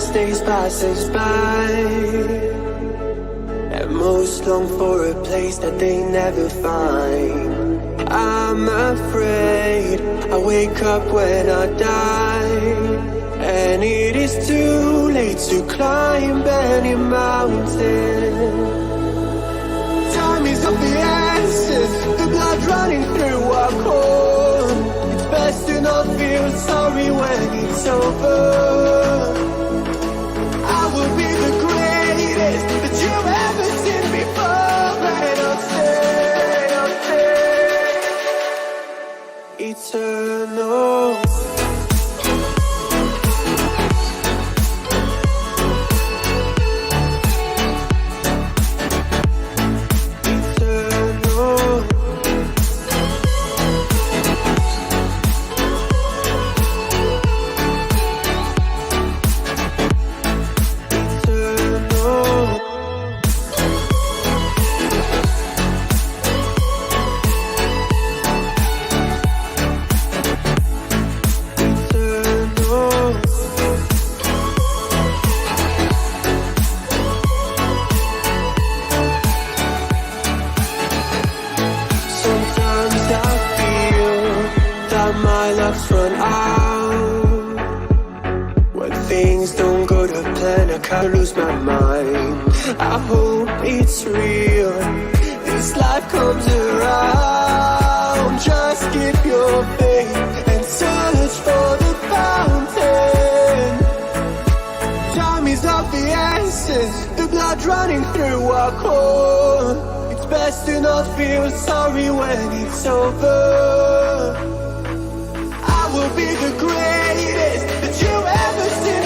as days pass us by, and most long for a place that they never find. I'm afraid I wake up when I die, and it is too late to climb any mountain. Time is of the essence, the blood running through our core. It's best to not feel sorry when it's over. I will be the greatest that you've ever seen before, and I'll stay eternal. My luck's run out. When things don't go to plan, I can't lose my mind. I hope it's real, this life comes around. Just keep your faith and search for the fountain. Time is of the essence, the blood running through our core. It's best to not feel sorry when it's over. I will be the greatest that you ever seen